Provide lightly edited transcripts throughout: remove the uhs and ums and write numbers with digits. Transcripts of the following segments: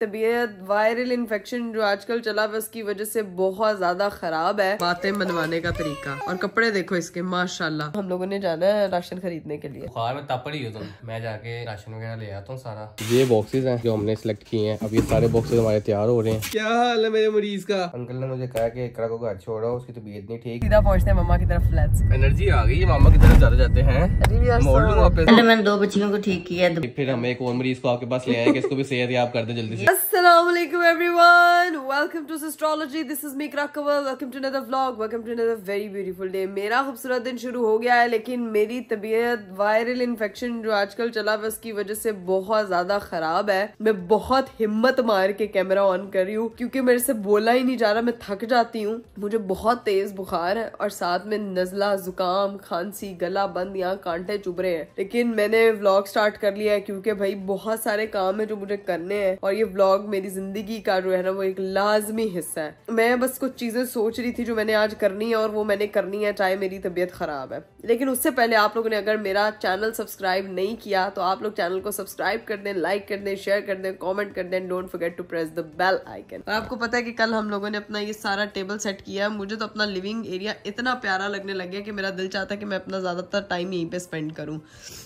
तबीयत viral infection जो आजकल चला है उसकी वजह से बहुत ज्यादा खराब है। बातें मनवाने का तरीका और कपड़े देखो इसके माशाल्लाह। हम लोगों ने जाना है राशन खरीदने के लिए। बुखार में तापड़ ही हो तुम। मैं जाके राशन वगैरह ले आता हूँ सारा। ये बॉक्सेस हैं जो हमने सिलेक्ट किए हैं। अब ये सारे बॉक्सेस हमारे तैयार हो रहे हैं। क्या हाल है मेरे मरीज का? अंकल ने मुझे कहा कि इकरा को घर छोड़ो, उसकी तबीयत नहीं ठीक। सीधा पहुंचते हैं मम्मा की तरफ फ्लैट्स। एनर्जी आ गई, मामा की तरफ ज्यादा जाते हैं। पहले मैंने 2 बच्चियों को ठीक किया, फिर हम एक और मरीज को आपके पास ले आए कि इसको भी सेहतयाब कर दे जल्दी से। Assalamu alaikum everyone, welcome to Astrology. This is me Krakawal. Welcome to another vlog. Welcome to another very beautiful day. मेरा खूबसूरत दिन शुरू हो गया है, लेकिन मेरी तबीयत वायरल इन्फेक्शन जो आजकल चला है उसकी वजह से बहुत ज्यादा खराब है। मैं बहुत हिम्मत मार के कैमरा ऑन कर रही हूँ क्योंकि मेरे से बोला ही नहीं जा रहा। मैं थक जाती हूँ, मुझे बहुत तेज बुखार है और साथ में नजला, जुकाम, खांसी, गला बंद, यहाँ कांटे चुभ रहे हैं। लेकिन मैंने व्लॉग स्टार्ट कर लिया है क्योंकि भाई बहुत सारे काम है जो मुझे करने हैं और ये व्लॉग मेरी जिंदगी का जो है ना वो एक लाजमी हिस्सा है। मैं बस कुछ चीजें सोच रही थी जो मैंने आज करनी है और वो मैंने करनी है चाहे मेरी तबीयत खराब है। लेकिन उससे पहले आप लोगों ने अगर मेरा चैनल सब्सक्राइब नहीं किया तो आप लोग चैनल को सब्सक्राइब कर दें, लाइक कर दें, शेयर कर दें, कमेंट कर दें। Don't forget to press the bell icon. और आपको पता है कि कल हम लोगों ने अपना ये सारा टेबल सेट किया। मुझे तो अपना लिविंग एरिया इतना प्यारा लगने लग गया कि मेरा दिल चाहता है कि मैं अपना ज्यादातर टाइम यहीं पे स्पेंड करूं।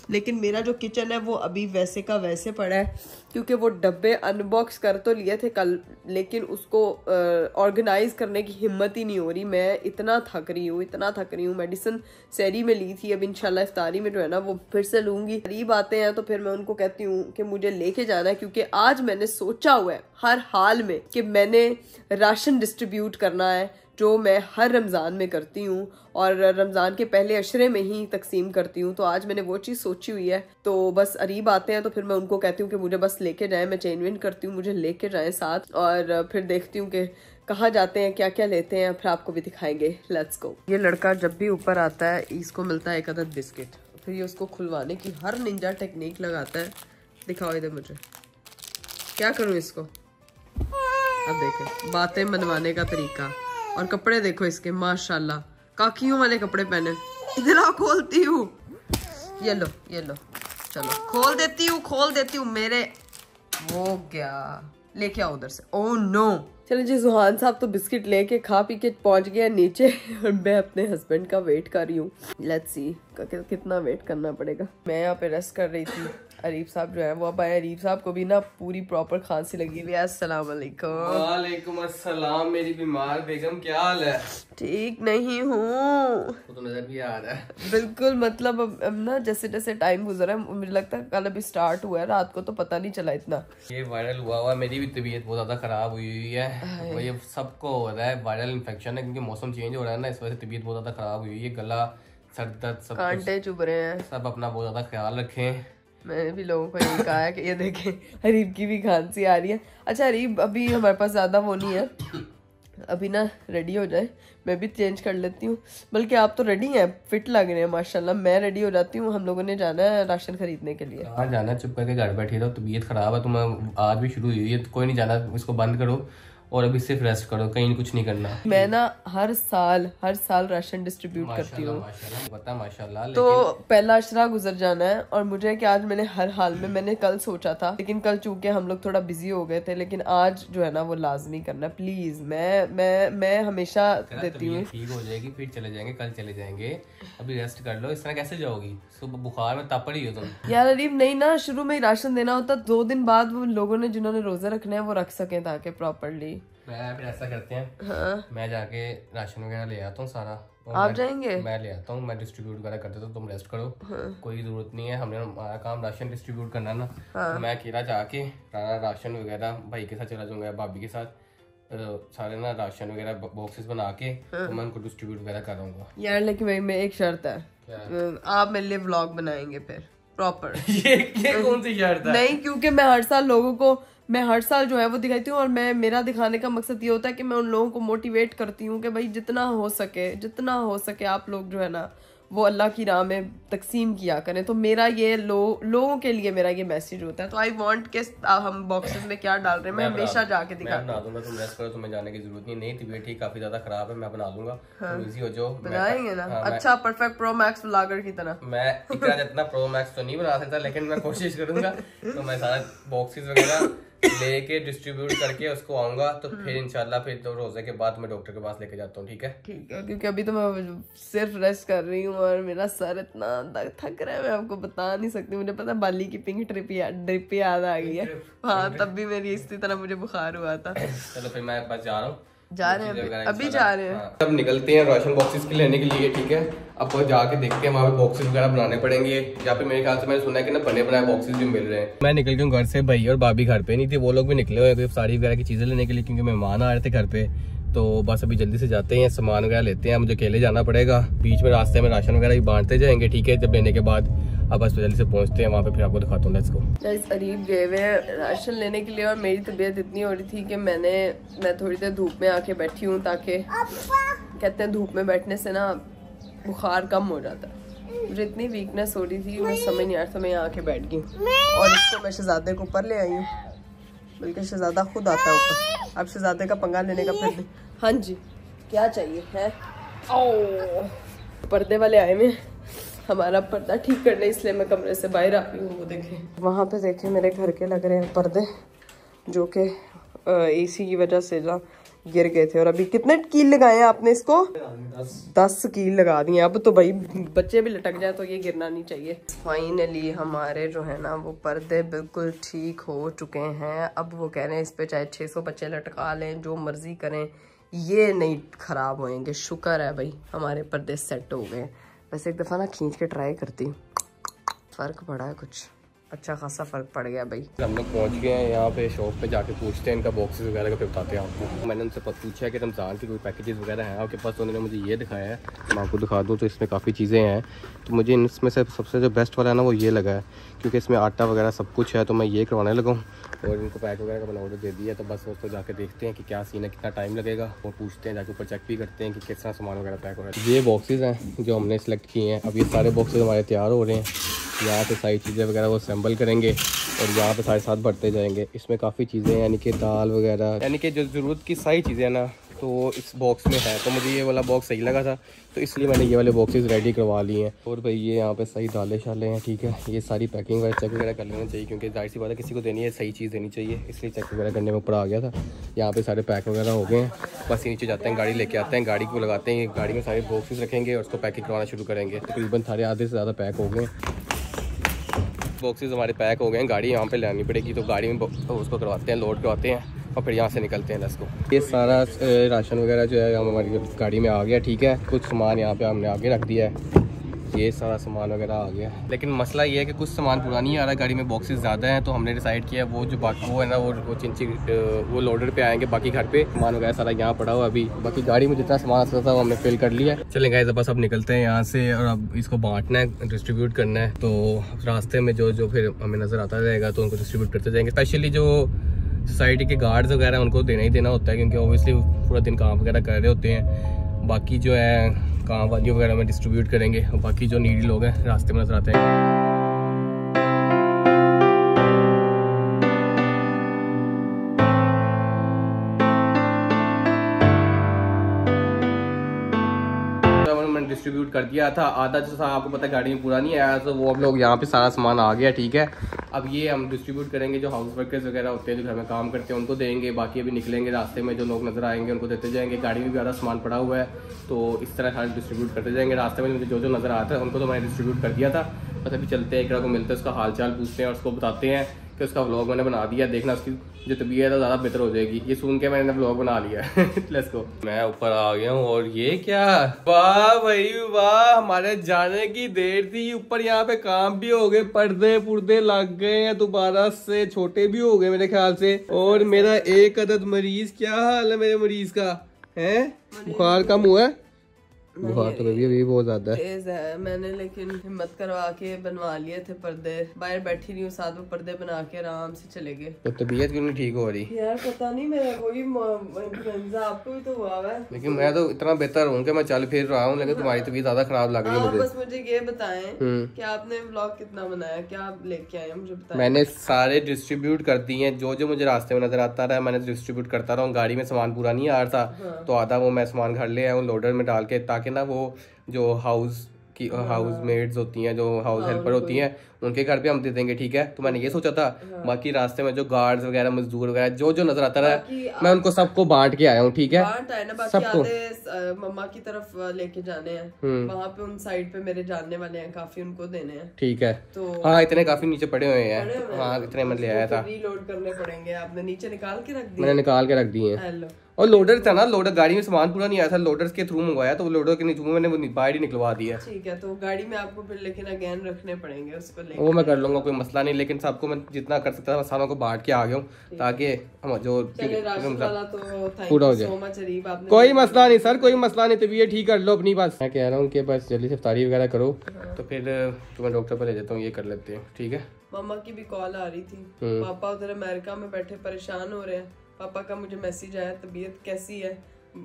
लेकिन मेरा जो किचन है वो अभी वैसे का वैसे पड़ा है क्योंकि वो डब्बे अनबॉक्स कर तो लिए थे कल, लेकिन उसको ऑर्गेनाइज करने की हिम्मत ही नहीं हो रही। मैं इतना थक रही हूँ। मेडिसिन सहरी में ली थी, अब इंशाल्लाह इफ्तारी में जो है ना वो फिर से लूंगी। करीब आते हैं तो फिर मैं उनको कहती हूँ कि मुझे लेके जाना है क्योंकि आज मैंने सोचा हुआ है हर हाल में कि मैंने राशन डिस्ट्रीब्यूट करना है, जो मैं हर रमज़ान में करती हूँ और रमज़ान के पहले अशरे में ही तकसीम करती हूँ। तो आज मैंने वो चीज़ सोची हुई है। तो बस अरीब आते हैं तो फिर मैं उनको कहती हूँ कि मुझे बस लेके जाएं। मैं चेंज वेंज करती हूँ, मुझे लेके जाएं साथ और फिर देखती हूँ कि कहाँ जाते हैं, क्या क्या लेते हैं, फिर आपको भी दिखाएंगे। Let's go. ये लड़का जब भी ऊपर आता है इसको मिलता है एक अदद बिस्किट, फिर ये उसको खुलवाने की हर निंजा टेक्निक लगाता है। दिखाओ इधर मुझे, क्या करूँ इसको? अब देखें बातें मनवाने का तरीका और कपड़े देखो इसके माशाल्लाह। काकियों वाले कपड़े पहने। इधर खोलती हूँ, ये लो चलो खोल देती हूँ मेरे। वो क्या लेके आओ उधर से। Oh no. चलो जी, जुहान साहब तो बिस्किट लेके खा पी के पहुंच गया नीचे और मैं अपने हस्बैंड का वेट कर रही हूँ। लेट्स सी कितना वेट करना पड़ेगा। मैं यहाँ पे रेस्ट कर रही थी। अरीब साहब जो है वो अब आए। अरीब साहब को भी ना पूरी प्रॉपर खांसी लगी हुई है। अस्सलाम वालेकुम। वालेकुम अस्सलाम। मेरी बीमार बेगम, क्या हाल है? ठीक नहीं हूँ तो नजर भी आ रहा है बिल्कुल। मतलब अब ना जैसे जैसे टाइम गुजरा है, मुझे लगता है कल अभी स्टार्ट हुआ है, रात को तो पता नहीं चला इतना। ये वायरल हुआ मेरी भी तबीयत बहुत ज्यादा खराब हुई है। वो ये सबको हो रहा है, वायरल इन्फेक्शन है क्योंकि मौसम चेंज हो रहा है ना, इस वजह से तबीयत बहुत ज्यादा खराब हुई है। गला, सर दर्द, सब कांटे चुभ रहे हैं। सब अपना बहुत ज्यादा ख्याल रखें। मैंने भी लोगों को यही कहा है कि ये देखें अरीब की भी खांसी आ रही है। अच्छा अरीब, अभी हमारे पास ज्यादा वो नहीं है, अभी ना रेडी हो जाए, मैं भी चेंज कर लेती हूँ। बल्कि आप तो रेडी हैं, फिट लग रहे हैं माशाल्लाह। मैं रेडी हो जाती हूँ, हम लोगों ने जाना है राशन खरीदने के लिए। कहाँ जाना, चुप करके घर बैठी रहो। तबीयत खराब है, तुम आज भी शुरू हुई है, कोई नहीं जाना, इसको बंद करो और अभी सिर्फ रेस्ट करो, कहीं कुछ नहीं करना। मैं ना हर साल राशन डिस्ट्रीब्यूट करती हूँ। पता माशाल्लाह। तो पहला अशरा गुजर जाना है और मुझे कि आज मैंने हर हाल में, मैंने कल सोचा था लेकिन कल चूंकि हम लोग थोड़ा बिजी हो गए थे, लेकिन आज जो है ना वो लाजमी करना प्लीज। मैं हमेशा देती हूँ। ठीक हो जाएगी, फिर चले जाएंगे, कल चले जाएंगे, अभी रेस्ट कर लो। इस तरह कैसे जाओगी? सुबह बुखार में तापड़ ही हो तुम। यार अरीब नहीं ना, शुरू में ही राशन देना होता, 2 दिन बाद वो लोगों ने जिन्होंने रोजे रखने हैं वो रख सके ताकि प्रॉपरली। मैं फिर ऐसा करते हैं, हाँ। मैं जाके राशन वगैरह ले आता हूँ सारा। आप जाएंगे? मैं ले आता हूँ, मैं डिस्ट्रीब्यूट वगैरह कर देता हूँ, तुम रेस्ट करो। हाँ। कोई जरूरत नहीं है, हमने हमारा काम राशन डिस्ट्रीब्यूट करना ना। हाँ। तो मैं अकेला जाके सारा राशन वगैरह भाई के साथ चला जाऊंगा, भाभी के साथ सारे ना राशन वगैरह बॉक्सेस बना के। हाँ। तो मैं उनको डिस्ट्रीब्यूट वगैरह कराऊंगा। यार लेकिन मैं एक शर्त है, आप मेरे लिए व्लॉग बनाएंगे फिर प्रॉपर। ये कौन सी शर्त है? नहीं, क्योंकि मैं हर साल लोगों को, मैं हर साल जो है वो दिखाती हूँ और मेरा दिखाने का मकसद ये होता है कि मैं उन लोगों को मोटिवेट करती हूँ कि भाई जितना हो सके आप लोग जो है ना वो अल्लाह की राह में तकसीम किया करें। तो मेरा ये लोगों के लिए मेरा ये मैसेज होता है। तो आई वांट के हम बॉक्सेस में क्या डाल रहे हैं मैं हमेशा जाके दिखा बना दूंगा। तुम रेस्ट करो, तुम्हें जाने की जरूरत नहीं। तबीयत ठीक काफी ज्यादा खराब है, मैं बना दूंगा। तुम इजी हो जाओ, बनाएंगे ना। अच्छा परफेक्ट प्रो मैक्स व्लॉगर की तरह। मैं इतना जितना प्रो मैक्स तो नहीं बना सकता, लेकिन मैं कोशिश करूंगा। तो मैं सारा बॉक्सेस वगैरह लेके डिस्ट्रीब्यूट करके उसको आऊंगा, तो फिर इंशाल्लाह फिर तो रोजे के बाद मैं डॉक्टर के पास लेके जाता हूँ। ठीक है क्योंकि अभी तो मैं सिर्फ रेस्ट कर रही हूँ और मेरा सर इतना थक रहा है, मैं आपको बता नहीं सकती। मुझे पता बाली की पिंक ड्रिप याद आ गई है। हाँ, तब भी मेरी इसी तरह मुझे बुखार हुआ था। चलो फिर मैं बस जा रहा हूँ, अभी जा रहे हैं। अब निकलते हैं राशन बॉक्सेस के लेने के लिए। ठीक है, अब जाके देखते हैं, वहाँ पे बॉक्सेस वगैरह बनाने पड़ेंगे। यहाँ पे मेरे ख्याल से मैंने सुना है कि ना बने बनाए बॉक्सेस भी मिल रहे हैं। मैं निकल गया घर से, भाई और भाभी घर पे नहीं थी, वो लोग भी निकले हुए साड़ी वगैरह की चीजें लेने के लिए, क्योंकि मेहमान आ रहे थे घर पे। तो बस अभी जल्दी से जाते हैं, सामान वगैरह लेते हैं। मुझे अकेले जाना पड़ेगा, बीच में रास्ते में राशन वगैरह भी बांटते जाएंगे। ठीक है, जब लेने के बाद अब बस जल्दी से पहुंचते हैं वहाँ पे, फिर आपको दिखाता हूँ। Let's go. अरीब गए हुए हैं राशन लेने के लिए और मेरी तबीयत इतनी हो रही थी कि मैं थोड़ी देर धूप में आके बैठी हूँ, ताकि कहते हैं धूप में बैठने से ना बुखार कम हो जाता है। मुझे इतनी वीकनेस हो रही थी, मैं समझ नहीं आ रहा था, मैं यहाँ आके बैठ गई और इसको मैं शहजादे को ऊपर ले आई हूँ, बल्कि शहजादा खुद आता है ऊपर। अब शहजादे का पंगा लेने का फिर। हाँ जी, क्या चाहिए है? ओ, पर्दे वाले आए में हमारा पर्दा ठीक करने, इसलिए मैं कमरे से बाहर आ रही हूँ। वो देखें, वहाँ पे देखें मेरे घर के लग रहे हैं पर्दे, जो कि एसी की वजह से ना गिर गए थे। और अभी कितने कील लगाए हैं आपने इसको? 10 कील लगा दिए। अब तो भाई बच्चे भी लटक जाए तो ये गिरना नहीं चाहिए। फाइनली हमारे जो है ना वो पर्दे बिल्कुल ठीक हो चुके हैं। अब वो कह रहे हैं इस पे चाहे 600 बच्चे लटका लें, जो मर्जी करें, ये नहीं खराब होएंगे। शुक्र है भाई हमारे पर्दे सेट हो गए। वैसे एक दफ़ा ना खींच के ट्राई करती हूँ, फ़र्क पड़ा है कुछ, अच्छा खासा फ़र्क पड़ गया भाई। हम लोग पहुँच गए हैं यहाँ पे, शॉप पे जाके पूछते हैं इनका बॉक्सेस वगैरह का, फिर बताते हैं आपको। मैंने उनसे पूछा है कि रमज़ान की कोई पैकेजेस वगैरह हैं आपके पास, तो उन्होंने मुझे ये दिखाया है, मैं आपको दिखा दूँ। तो इसमें काफ़ी चीज़ें हैं, तो मुझे इसमें से सबसे जो बेस्ट वाला है ना वो ये लगा है, क्योंकि इसमें आटा वगैरह सब कुछ है। तो मैं ये करवाने लगा हूँ और इनको पैक वगैरह का मैंने ऑर्डर दे दिया। तो बस उसको जाके देखते हैं कि क्या सीन है, कितना टाइम लगेगा, और पूछते हैं जाके ऊपर, चेक भी करते हैं कि किस तरह सामान वगैरह पैक हो रहा है। ये बॉक्सेस हैं जो हमने सेलेक्ट किए हैं। अब ये सारे बॉक्सेस हमारे तैयार हो रहे हैं, यहाँ पे सारी चीज़ें वगैरह वो असेंबल करेंगे और यहाँ पे सारे साथ बढ़ते जाएंगे। इसमें काफ़ी चीज़ें यानी कि दाल वगैरह, यानी कि जो ज़रूरत की सारी चीज़ें ना तो इस बॉक्स में है। तो मुझे ये वाला बॉक्स सही लगा था, तो इसलिए मैंने ये वाले बॉक्सेस रेडी करवा लिए हैं। और भाई ये यहाँ पे सही दालें शाले हैं। ठीक है, ये सारी पैकिंग वगैरह चेक वगैरह कर लेना चाहिए, क्योंकि जाहिर सी बात है किसी को देनी है, सही चीज़ देनी चाहिए, इसलिए चेक वगैरह करने में ऊपर आ गया था। यहाँ पे सारे पैक वगैरह हो गए हैं, बस नीचे जाते हैं, गाड़ी लेके आते हैं, गाड़ी को लगाते हैं, गाड़ी में सारे बॉक्सेस रखेंगे और उसको पैकिंग करवाना शुरू करेंगे। तकरीबन सारे आधे से ज़्यादा पैक हो गए, बॉक्सेस हमारे पैक हो गए हैं। गाड़ी यहाँ पे लानी पड़ेगी, तो गाड़ी में उसको करवाते हैं, लोड करवाते हैं और फिर यहाँ से निकलते हैं। को ये सारा राशन वगैरह जो है हमारी गाड़ी में आ गया। ठीक है, कुछ सामान यहाँ पे हमने आगे रख दिया है, ये सारा सामान वगैरह आ गया। लेकिन मसला ये है कि कुछ सामान पूरा नहीं आ रहा, गाड़ी में बॉक्सेस ज़्यादा हैं, तो हमने डिसाइड किया वो जो बाकी वो है ना वो चिंची वो लोडर पे आएंगे, बाकी घर पे सामान वगैरह सारा यहाँ पड़ा हुआ अभी। बाकी गाड़ी में जितना सामान आ सकता था वो हमने फिल कर लिया। चलें गाइस, बस अब निकलते हैं यहाँ से और अब इसको बांटना है, डिस्ट्रीब्यूट करना है। तो रास्ते में जो फिर हमें नज़र आता रहेगा तो उनको डिस्ट्रीब्यूट करते जाएंगे। स्पेशली जो सोसाइटी के गार्ड्स वगैरह उनको देना ही देना होता है, क्योंकि ऑब्वियसली पूरा दिन काम वगैरह कर रहे होते हैं। बाकी जो है काम वाली वगैरह में डिस्ट्रीब्यूट करेंगे, और बाकी जो नीडी लोग हैं रास्ते में नजर आते हैं। डिस्ट्रीब्यूट कर दिया था, आधा जो था आपको पता है गाड़ी में पूरा नहीं आया, तो वो अब लोग यहाँ पे सारा सामान आ गया। ठीक है, अब ये हम डिस्ट्रीब्यूट करेंगे, जो हाउस वर्कर्स वगैरह होते हैं जो घर में काम करते हैं उनको देंगे। बाकी अभी निकलेंगे रास्ते में, जो लोग नजर आएंगे उनको देते जाएंगे। गाड़ी में भी ज़्यादा सामान पड़ा हुआ है, तो इस तरह सारे डिस्ट्रीब्यूट करते जाएंगे। रास्ते में जो नज़र आता है उनको तो मैंने डिस्ट्रीब्यूट कर दिया था। बस अभी चलते हैं, एक को मिलते हैं, उसका हाल चाल पूछते हैं और उसको बताते हैं कि उसका व्लॉग मैंने बना दिया, देखना उसकी जो तबीयत है ज़्यादा बेहतर हो जाएगी। ये सुन के मैंने व्लॉग बना लिया। Let's go. मैं ऊपर आ गया हूँ और ये क्या, वाह भाई वाह, हमारे जाने की देर थी। ऊपर यहाँ पे काम भी हो गए, पर्दे पुर्दे लग गए हैं, दोबारा से छोटे भी हो गए मेरे ख्याल से। और मेरा एक अदद मरीज, क्या हाल है मेरे मरीज का है? बुखार कम हुआ है? बुखार तो अभी बहुत ज्यादा तेज है। मैंने लेकिन हिम्मत करवा के बनवा लिए थे पर्दे, बाहर बैठी रही हूँ, साथ में पर्दे बना के आराम से चले गए। तो तबीयत क्यों नहीं ठीक हो रही यार? पता नहीं, मेरा कोई इन्फ्लुएंजा, आपको भी तो हुआ है। लेकिन मैं तो इतना बेहतर हूँ कि मैं चल फिर रहा हूँ, लेकिन तुम्हारी तबीयत ज्यादा खराब लग रही है मुझे। बस मुझे ये बताएं कि आपने व्लॉग कितना बनाया, क्या आप लेके आए मुझे बताएं। मैंने सारे डिस्ट्रीब्यूट कर दिए हैं, जो मुझे रास्ते में नजर आता रहा मैंने डिस्ट्रीब्यूट करता रहा हूँ। गाड़ी में सामान पूरा नहीं आ रहा था, तो आधा वो मैं सामान घर ले आया हूँ लोडर में डाल के, ताकि ना वो जो हाउस मेड्स होती हैं, जो हाउस हेल्पर होती हैं, उनके घर पे हम दे देंगे, ठीक है। तो मैंने ये सोचा था। बाकी रास्ते में जो गार्ड्स वगैरह, मजदूर वगैरह जो जो नजर आता रहा, मैं उनको सबको बांट के आया हूँ, ठीक है। सबको मम्मा की तरफ लेके जाने हैं, वहाँ पे उन साइड पे मेरे जानने वाले हैं काफी, उनको देने हैं, ठीक है। तो हाँ, इतने काफी नीचे पड़े हुए हैं। हाँ, इतने मैं ले आया था। रीलोड करने पड़ेंगे। आपने नीचे निकाल के रख दिए? मैंने निकाल के रख दिए हैं। और लोडर था ना, लोडर गाड़ी में सामान पूरा नहीं आया था, लोडर के थ्रू मंगवाया, तो लोडर के थ्रू मैंने वो बाहर ही निकलवा दिया। ठीक है, तो गाड़ी में आपको फिर लेकिन अगेन रखने पड़ेंगे उसको लेके। वो मैं कर लूंगा, कोई मसला नहीं। लेकिन सबको मैं जितना कर सकता था सारों को बांट के आ गया हूँ, ताकि हम जो पूरा हो जाए। कोई मसला नहीं सर, कोई मसला नहीं। तबीयत ठीक कर लो अपनी। बस मैं कह रहा हूँ कि बस जल्दी से इफ्तारी वगैरह करो, तो फिर तुम्हें डॉक्टर पर ले जाता हूँ, ये कर लेते हैं, ठीक है। मम्मा की भी कॉल आ रही थी, पापा उधर अमेरिका में बैठे परेशान हो रहे हैं। पापा का मुझे मैसेज आया, तबीयत कैसी है।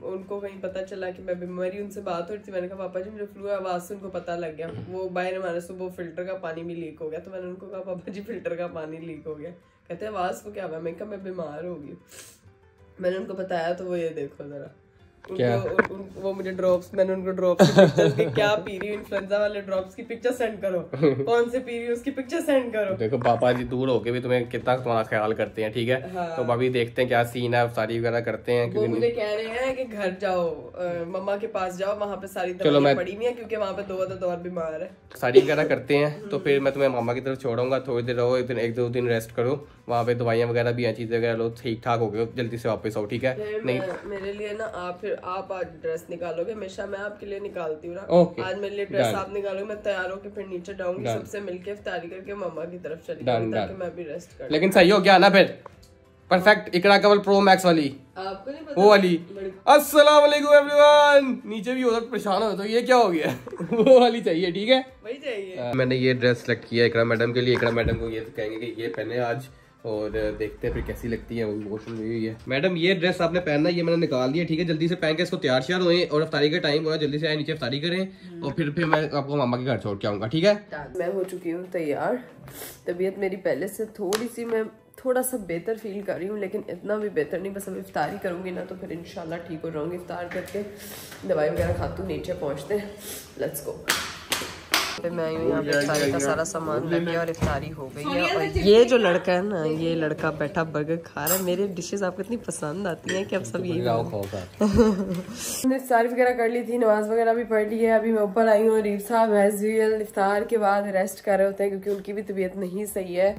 उनको कहीं पता चला कि मैं बीमारी, उनसे बात हो रही थी। मैंने कहा पापा जी मुझे फ्लू है, आवाज से उनको पता लग गया। वो बाहर हमारे सुबह फिल्टर का पानी भी लीक हो गया, तो मैंने उनको कहा पापा जी फिल्टर का पानी लीक हो गया। कहते आवाज को क्या हुआ? मैं कहा मैं बीमार हो गई। मैंने उनको बताया, तो वो ये देखो जरा वो मुझे ड्रॉप्स, मैंने उनको ड्रॉप्स की पिक्चर्स की, क्या पी रही हूँ, इन्फ्लुएंजा वाले ड्रॉप्स की पिक्चर सेंड करो, कौन से पी रही हूँ उसकी पिक्चर सेंड करो। देखो पापा जी दूर होके भी तुम्हें कितना तुम्हारा ख्याल करते हैं, ठीक है। हाँ। तो अभी देखते हैं क्या सीन है, सारी वगैरह करते हैं। वो मुझे कह रहे हैं कि घर जाओ, मम्मा के पास जाओ, वहाँ पे सारी दवाइयाँ पड़ी हुई है, क्योंकि वहाँ पे दो और बीमार है। सारी वगैरह करते हैं, तो फिर मैं तुम्हें मामा की तरफ छोड़ूंगा। थोड़ी देर रहो, एक दो दिन रेस्ट करो, वहाँ पे दवाइयाँ वगैरह भी हैं, चीजें वगैरह लो, ठीक ठाक हो गए, जल्दी से वापस आओ, ठीक है। नहीं मेरे लिए ना आप आज ड्रेस निकालोगे, हमेशा मैं आपके लिए निकालती हूँ ना। आज मेरे लिए ड्रेस आप निकालोगे, मैं तैयार होकर फिर नीचे जाऊंगी, सबसे मिलके इफ्तारी करके मम्मा की तरफ चली जाऊंगी, ताकि मैं भी रेस्ट कर। लेकिन सही हो गया ना फिर? परफेक्ट इकरा कवल प्रो मैक्स वाली, आपको नहीं पता वो वाली। अस्सलाम वालेकुम एवरीवन। नीचे भी हो परेशान हो तो ये क्या हो गया? वो वाली चाहिए, ठीक है, वही चाहिए। मैंने ये ड्रेस सेलेक्ट किया इकरा मैडम के लिए। इकरा मैडम को ये तो कहेंगे कि ये पहने आज, और देखते हैं फिर कैसी लगती है। वो इमोशन हुई है। मैडम ये ड्रेस आपने पहनना, ये मैंने निकाल दिया, ठीक है। जल्दी से पहन के इसको तैयार श्यार होए, और इफ्तारी का टाइम हो रहा है, जल्दी से आए नीचे इफ्तारी करें, और फिर मैं आपको मामा के घर छोड़ के आऊंगा, ठीक है। मैं हो चुकी हूँ तैयार। तबीयत मेरी पहले से मैं थोड़ा सा बेहतर फील कर रही हूँ, लेकिन इतना भी बेहतर नहीं। बस अब इफ्तारी करूँगी ना, तो फिर इंशाल्लाह ठीक हो जाऊँगी। इफ्तार करके दवाई वगैरह खाती हूँ, नीचे पहुँचते हैं, लेट्स गो। मैं आई हूँ यहाँ पे, इफ्तारी का सारा सामान लग गया और इफ्तारी हो गई है। और ये जो लड़का है ना, ये लड़का बैठा बर्गर खा रहा है। मेरे डिशेस आपको इतनी पसंद आती हैं कि अब सब यही इफ्तारी वगैरह कर ली थी, नमाज वगैरह भी पढ़ ली है। अभी मैं ऊपर आई हूँ। रीफ साहब एज यूजुअल इफ्तार के बाद रेस्ट कर रहे होते हैं, क्योंकि उनकी भी तबीयत नहीं सही है।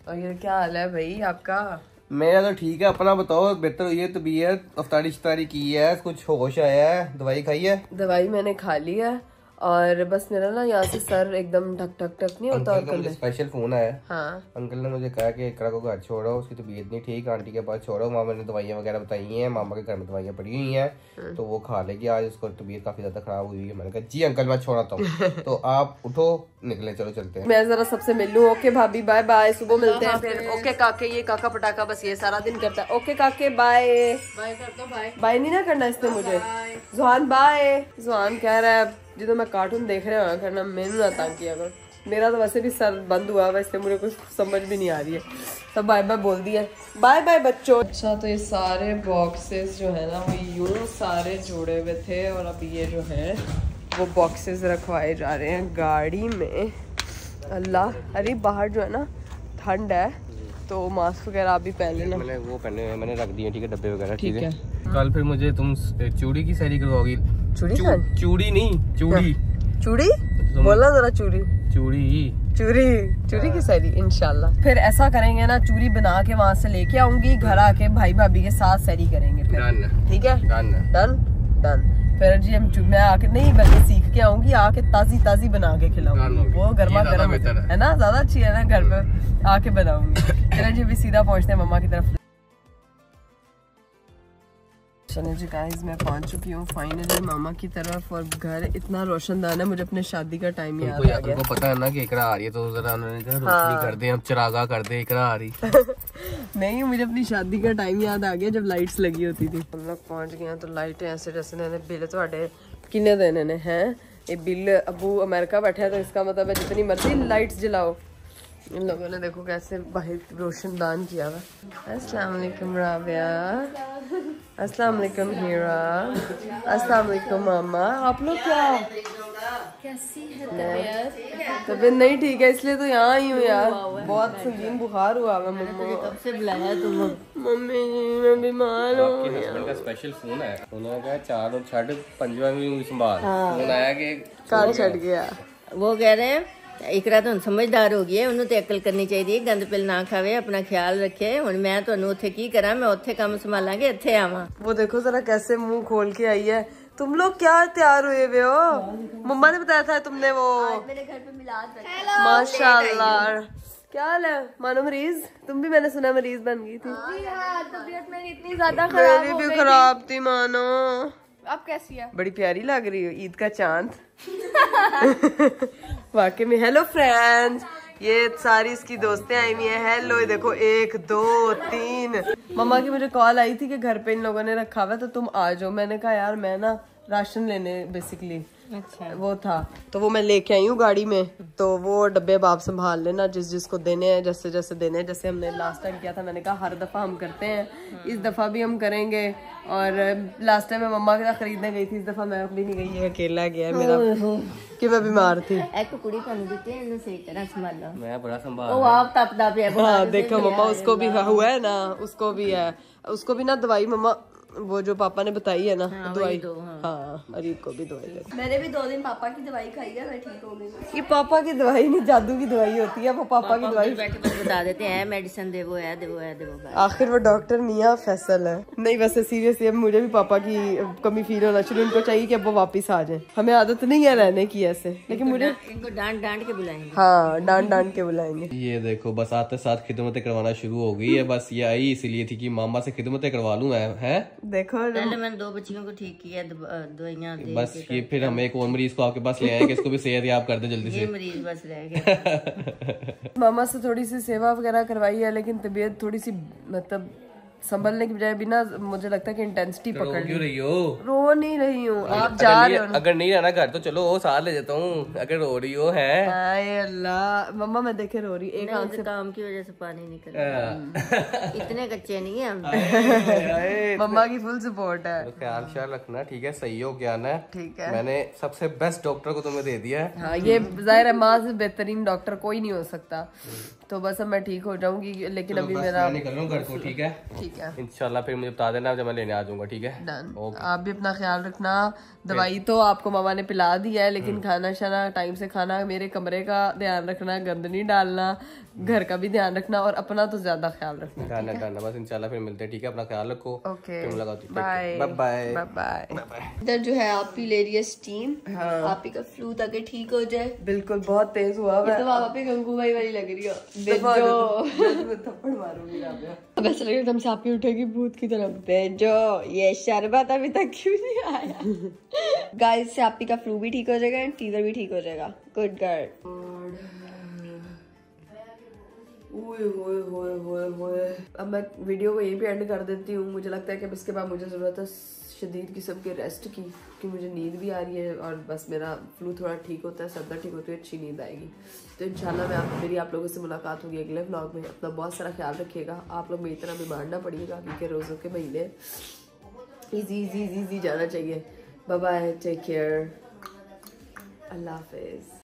और ये क्या हाल है भाई आपका? मेरा तो ठीक है, अपना बताओ। बेहतर हुई है तबीयत, इफ्तारी की है, कुछ होश आया है, दवाई खाई है? दवाई मैंने खा ली है, और बस मेरा ना यहाँ से सर एकदम ढक नहीं होता। अंकल का स्पेशल फोन आया। हाँ। अंकल ने मुझे कहा कि इकरा को घर छोड़ो, उसकी तबीयत नहीं ठीक, आंटी के पास छोड़ो। मामा ने दवाइयाँ वगैरह बताई हैं, मामा के घर में दवाइयाँ पड़ी हुई हैं, तो वो खा लेगी आज। उसको तबीयत काफी ज्यादा खराब हुई है। मैंने कहा जी अंकल मैं छोड़ाता हूँ। तो आप उठो, निकले, चलो चलते हैं। मैं जरा सबसे मिल लूँ। ओके भाभी, बाय बाय, सुबह मिलते हैं फिर। ओके काके, ये काका पटाखा बस ये सारा दिन करता है। ओके काके बाय बाय कर दो। बाय नहीं ना करना इसने मुझे। जुहान बाय। जुहान कह रहा है जिਦੋਂ मैं कार्टून देख रहे हो करना, मैंने ना तंग किया कर। मेरा तो वैसे भी सर बंद हुआ, वैसे मुझे कुछ समझ भी नहीं आ रही है। सब बाय बाय बोल दिया, बाय बाय बच्चों। अच्छा, तो ये सारे बॉक्सेस जो है ना, वो यूं सारे जोड़े हुए थे, और अभी ये जो है वो बॉक्सेस रखवाए जा रहे हैं गाड़ी में। अल्लाह, अरे बाहर जो है ना ठंड है, तो मास्क वगैरह आप भी पहन लेना। मैंने वो पहने, मैंने रख दिए, ठीक है, डब्बे वगैरह, ठीक है। कल फिर मुझे तुम चूड़ी की सैरी करवाओगी। चूड़ी नहीं, चूड़ी बोला जरा। चूड़ी की सैरी इंशाल्लाह। फिर ऐसा करेंगे ना, चूड़ी बना के वहाँ से लेके आऊंगी, घर आके भाई भाभी के साथ सैरी करेंगे फिर, ठीक है। डन। फिर जी मैं आके नहीं, बल्कि सीख के आऊंगी, आके ताजी बना के खिलाऊंगी। वो गर्मा गर्म है ना, ज्यादा अच्छी है ना, घर पे आके बनाऊंगी। चलो जी, अभी सीधा पहुँचते हैं मम्मा की तरफ। चलो जी गाइस, मैं पहुंच चुकी हूँ फाइनली मामा की तरफ, और घर इतना रोशनदान है, मुझे अपने शादी का टाइम याद आ गया। उनको पता है ना कि इकरा आ रही है, तो जरा उन्होंने कहा रोशनी कर दे, अब चिरागा कर दे, इकरा आ रही। नहीं, मुझे अपनी शादी का टाइम याद आ गया, जब लाइट्स लगी होती थी। हम लोग पहुंच गए हैं, तो लाइटें ऐसे जैसे ने बिल थोड़े किन्ने देने ने हैं। ये बिल अबू अमेरिका बैठे है, तो इसका मतलब है जितनी मर्जी लाइट्स जलाओ। इन लोगों ने देखो कैसे बाहर रोशनदान किया हुआ। अस्सलाम वालेकुम राबिया, अस्सलाम वालेकुम हीरा, अस्सलाम वालेकुम मामा। आप लोग कैसी है तबीयत? नहीं ठीक है इसलिए तो यहाँ आई हूँ यार, बहुत संगीन बुखार हुआ है। मम्मा कब से बुलाया तुम? मम्मी जी मैं बीमार हूँ। आपके हस्बैंड का स्पेशल फोन है, उन्होंने कहा 4 और 5:30 में संभाल फोन आया कि कार छट गया। वो कह रहे हैं इकरा तो समझदार हो गई है, उन्होंने तो अकल करनी चाहिए, गंद पिल ना खावे, अपना ख्याल रखे। हुण मैं तुहानू उत्थे की करा, मैं उत्थे काम संभालांगे, इत्थे आवां। वो देखो जरा कैसे मुंह खोल के आई है। तुम लोग क्या तैयार हुए हुए हो? मम्मा ने बताया था तुमने वो मेरे घर पे मिलाद माशाल्लाह। क्या हाल है मानो मरीज? तुम भी मैंने सुना मरीज बन गई थी। तबीयत मेरी इतनी ज्यादा मेरी भी खराब थी मानो। अब कैसी है? बड़ी प्यारी लग रही हो, ईद का चांद। वाकई में। हेलो फ्रेंड्स, ये सारी इसकी दोस्तें आई हुई हैं। हेलो, ये देखो 1 2 3। मम्मा की मुझे कॉल आई थी कि घर पे इन लोगों ने रखा हुआ है तो तुम आ जाओ। मैंने कहा यार मैं ना राशन लेने बेसिकली अच्छा वो था तो वो मैं लेके आई हूँ गाड़ी में, तो वो डब्बे आप संभाल लेना जिस जिसको देने हैं, जैसे जैसे देने हैं, जैसे हमने लास्ट टाइम किया था। मैंने कहा हर दफा हम करते हैं, इस दफा भी हम करेंगे। और लास्ट टाइम मैं मम्मा के साथ खरीदने गई थी, इस दफा मैं अपनी नहीं गई, ये अकेला गया मेरा कि मैं बीमार थी। एक कुड़ी तुहानू दित्ती है, इन्हू सही तरह संभालो। मैं बड़ा संभाल ओ आप तपदा पिया। हाँ देखो मम्मा, उसको भी हुआ है ना, उसको भी है, उसको भी ना दवाई मम्मा वो जो पापा ने बताई है ना दवाई। हाँ अरीब को भी दवाई दे। मैंने भी 2 दिन पापा की दवाई खाई है, मैं ठीक हो गई। ये पापा की दवाई नहीं, जादू की दवाई होती है, वो पापा की दवाई बैठे बस बता देते हैं मेडिसिन दे, वो है दे, वो है दे, वो है। आखिर वो डॉक्टर मियां फैसल है। नहीं वैसे सीरियसली अब मुझे भी पापा की कमी फील होना शुरू, उनको चाहिए कि अब वो वापस आ जाए। हमें आदत नहीं है रहने की ऐसे, लेकिन मुझे इनको डांट डांट के बुलाएंगे। हाँ डांट डांट के बुलाएंगे। ये देखो बस आते साथ खिदमतें करवाना शुरू हो गई है। बस ये आई इसीलिए थी कि मामा से खिदमतें करवा लूं मैं, है? देखो पहले मैंने 2 बच्चियों को ठीक किया, दवाइयाँ दे बस ये फिर हम एक और मरीज को आपके पास ले आए कि इसको भी सेहत याब कर दे जल्दी ये से। मरीज बस रह गया। मामा से थोड़ी सी सेवा वगैरह करवाई है, लेकिन तबीयत थोड़ी सी मतलब संभलने की बजाय भी ना मुझे लगता है कि इंटेंसिटी पकड़ क्यों रही हो? रो नहीं रही हूँ, आप जा रहे हो ना। अगर नहीं रहना घर तो चलो वो साथ ले जाता हूँ, अगर रो रही हो है। हाय अल्लाह, मम्मा मैं देखे रो रही, एक आंख से काम की वजह से पानी निकल रहा। इतने कच्चे नहीं है हम। मम्मा की फुल सपोर्ट है। तो ख्याल श्याल रखना, ठीक है? सही हो क्या ना? ठीक है। मैंने सबसे बेस्ट डॉक्टर को तुम्हें दे दिया है। हाँ ये जाहिर है माँ से बेहतरीन डॉक्टर कोई नहीं हो सकता। तो बस अब मैं ठीक हो जाऊंगी, लेकिन अभी मेरा निकल रहा हूँ घर को, ठीक है? ठीक है इंशाल्लाह फिर मुझे बता देना जब मैं लेने आ जाऊंगा, ठीक है? डन। आप भी अपना ख्याल रखना। दवाई तो आपको मामा ने पिला दी है, लेकिन खाना शाना टाइम से खाना, मेरे कमरे का ध्यान रखना, गंद नहीं डालना, घर का भी ध्यान रखना और अपना तो ज्यादा ख्याल रखना। डन बस इंशाल्लाह फिर मिलते हैं, ठीक है? अपना ख्याल रखो। Okay bye bye bye. इधर जो है आप ही ले रही है स्टीम। आप ही का फ्लू ताकि ठीक हो जाए। बिल्कुल बहुत तेज हुआ ये तो आप ही गंगू भाई वाली लग रही हो। थप्पड़ मारूंगी अब ऐसा लग रहा है हमसे आप ही उठेगी भूत की तरफ। भेजो ये शरबत अभी तक क्यों नहीं आया? गाइस से आप ही का फ्लू भी ठीक हो जाएगा एंड फीवर भी ठीक हो जाएगा। Good girl. अब मैं वीडियो को यहीं पे एंड कर देती हूँ। मुझे लगता है कि अब इसके बाद मुझे ज़रूरत है शदीद किस्म के रेस्ट की, कि मुझे नींद भी आ रही है और बस मेरा फ्लू थोड़ा ठीक होता है, सर ठीक होती है, अच्छी नींद आएगी। तो इंशाल्लाह मेरी आप लोगों से मुलाकात होगी अगले व्लॉग में। अपना बहुत सारा ख्याल रखिएगा। आप लोग मेरी तरह बीमार ना पड़िएगा, क्योंकि रोज़ों के महीने इजी जाना चाहिए। बाय बाय, टेक केयर, अल्लाह हाफिज़।